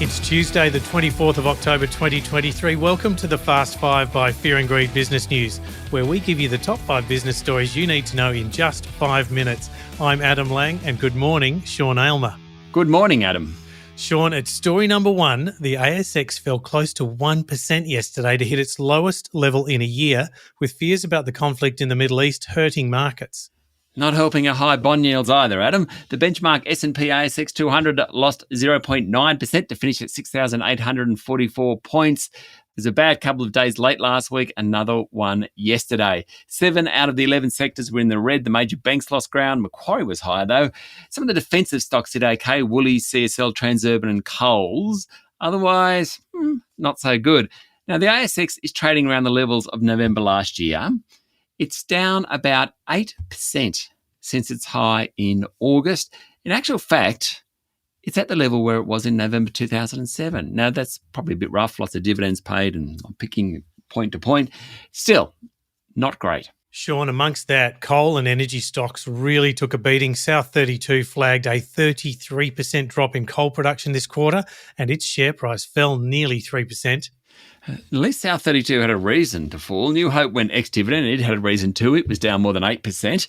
It's Tuesday, the 24th of October 2023. Welcome to the Fast 5 by Fear and Greed Business News, where we give you the top 5 business stories you need to know in just 5 minutes. I'm Adam Lang, and good morning, Sean Aylmer. Good morning, Adam. Sean, at story number 1, the ASX fell close to 1% yesterday to hit its lowest level in a year, with fears about the conflict in the Middle East hurting markets. Not helping our high bond yields either, Adam. The benchmark S&P ASX 200 lost 0.9% to finish at 6,844 points. There's a bad couple of days late last week, another one yesterday. 7 out of the 11 sectors were in the red. The major banks lost ground. Macquarie was higher, though. Some of the defensive stocks did okay. Woolies, CSL, Transurban and Coles. Otherwise, not so good. Now, the ASX is trading around the levels of November last year. It's down about 8% since its high in August. In actual fact, it's at the level where it was in November 2007. Now, that's probably a bit rough, lots of dividends paid, and I'm picking point to point. Still, not great. Sean, amongst that, coal and energy stocks really took a beating. South 32 flagged a 33% drop in coal production this quarter, and its share price fell nearly 3%. At least South 32 had a reason to fall. New Hope went ex-dividend. It had a reason too. It was down more than 8%.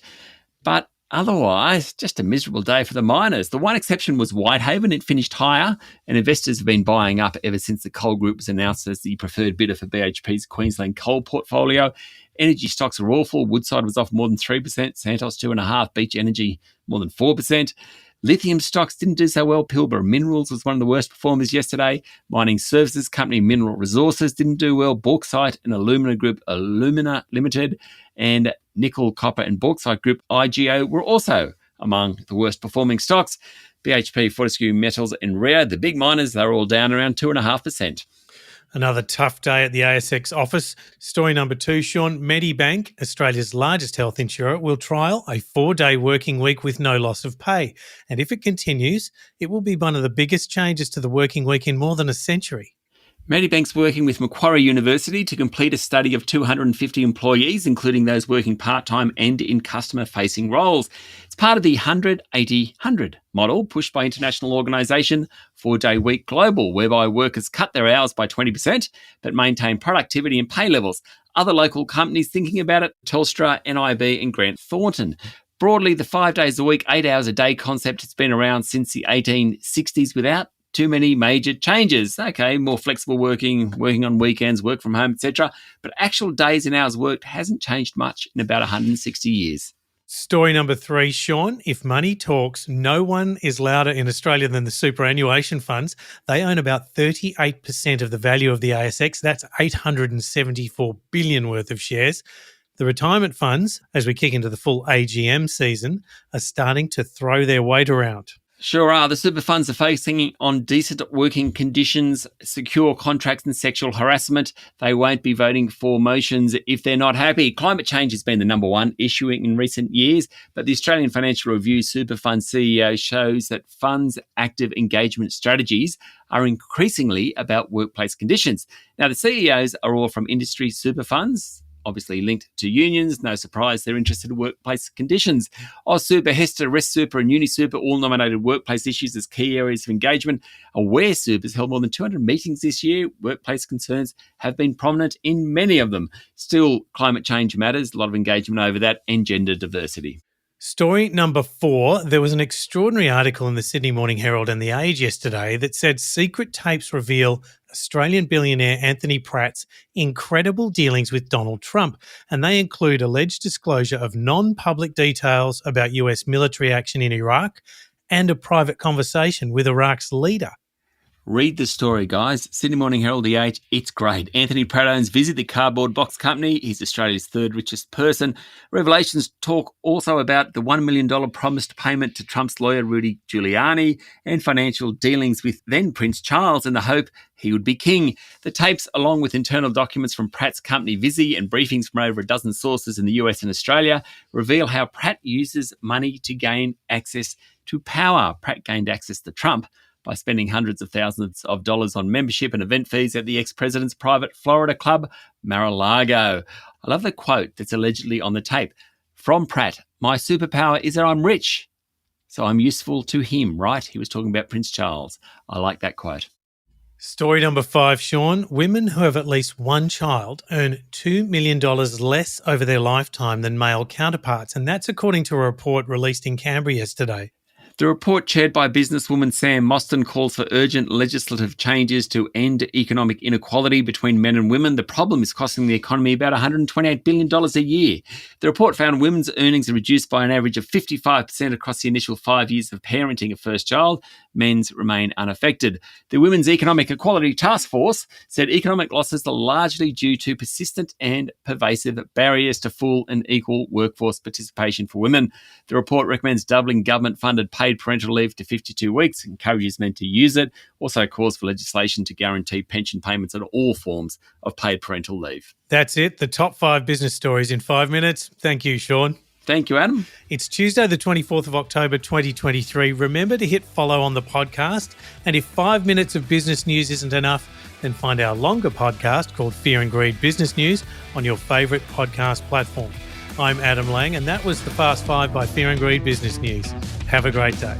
But otherwise, just a miserable day for the miners. The one exception was Whitehaven. It finished higher, and investors have been buying up ever since the coal group was announced as the preferred bidder for BHP's Queensland coal portfolio. Energy stocks are awful. Woodside was off more than 3%. Santos 2.5%. Beach Energy more than 4%. Lithium stocks didn't do so well. Pilbara Minerals was one of the worst performers yesterday. Mining services company Mineral Resources didn't do well. Bauxite and Alumina Group Alumina Limited and Nickel, Copper and Bauxite Group IGO were also among the worst performing stocks. BHP, Fortescue Metals and Rio, the big miners, they're all down around 2.5%. Another tough day at the ASX office. Story number 2, Sean. Medibank, Australia's largest health insurer, will trial a 4-day working week with no loss of pay. And if it continues, it will be one of the biggest changes to the working week in more than a century. Medibank's working with Macquarie University to complete a study of 250 employees, including those working part-time and in customer-facing roles. It's part of the 100-80-100 model pushed by international organisation 4-Day Week Global, whereby workers cut their hours by 20% but maintain productivity and pay levels. Other local companies thinking about it, Telstra, NIB and Grant Thornton. Broadly, the 5 days a week, 8 hours a day concept has been around since the 1860s without too many major changes. Okay, more flexible working on weekends, work from home, etc. But actual days and hours worked hasn't changed much in about 160 years. Story number 3, Sean. If money talks, no one is louder in Australia than the superannuation funds. They own about 38% of the value of the ASX. That's 874 billion worth of shares. The retirement funds, as we kick into the full AGM season, are starting to throw their weight around. Sure are. The super funds are focusing on decent working conditions, secure contracts and sexual harassment. They won't be voting for motions if they're not happy. Climate change has been the number one issue in recent years, but the Australian Financial Review super fund CEO shows that funds' active engagement strategies are increasingly about workplace conditions. Now, the CEOs are all from industry super funds, obviously linked to unions. No surprise they're interested in workplace conditions. AusSuper, Hester, Rest Super and UniSuper all nominated workplace issues as key areas of engagement. Aware Super has held more than 200 meetings this year. Workplace concerns have been prominent in many of them. Still, climate change matters, a lot of engagement over that, and gender diversity. Story number 4, there was an extraordinary article in the Sydney Morning Herald and The Age yesterday that said secret tapes reveal Australian billionaire Anthony Pratt's incredible dealings with Donald Trump, and they include alleged disclosure of non-public details about US military action in Iraq and a private conversation with Iraq's leader. Read the story, guys. Sydney Morning Herald, The Age, it's great. Anthony Pratt owns Visit, the cardboard box company. He's Australia's third richest person. Revelations talk also about the $1 million promised payment to Trump's lawyer, Rudy Giuliani, and financial dealings with then Prince Charles in the hope he would be king. The tapes, along with internal documents from Pratt's company Visi and briefings from over a dozen sources in the US and Australia, reveal how Pratt uses money to gain access to power. Pratt gained access to Trump by spending hundreds of thousands of dollars on membership and event fees at the ex-president's private Florida club, Mar-a-Lago. I love the quote that's allegedly on the tape. From Pratt, "My superpower is that I'm rich, so I'm useful to him," right? He was talking about Prince Charles. I like that quote. Story number 5, Sean. Women who have at least one child earn $2 million less over their lifetime than male counterparts, and that's according to a report released in Canberra yesterday. The report, chaired by businesswoman Sam Mostyn, calls for urgent legislative changes to end economic inequality between men and women. The problem is costing the economy about $128 billion a year. The report found women's earnings are reduced by an average of 55% across the initial 5 years of parenting a first child. Men's remain unaffected. The Women's Economic Equality Task Force said economic losses are largely due to persistent and pervasive barriers to full and equal workforce participation for women. The report recommends doubling government-funded paid parental leave to 52 weeks, encourages men to use it, also calls for legislation to guarantee pension payments on all forms of paid parental leave. That's it, the top 5 business stories in 5 minutes. Thank you, Sean. Thank you, Adam. It's Tuesday, the 24th of October, 2023. Remember to hit follow on the podcast. And if 5 minutes of business news isn't enough, then find our longer podcast called Fear and Greed Business News on your favourite podcast platform. I'm Adam Lang, and that was the Fast 5 by Fear and Greed Business News. Have a great day.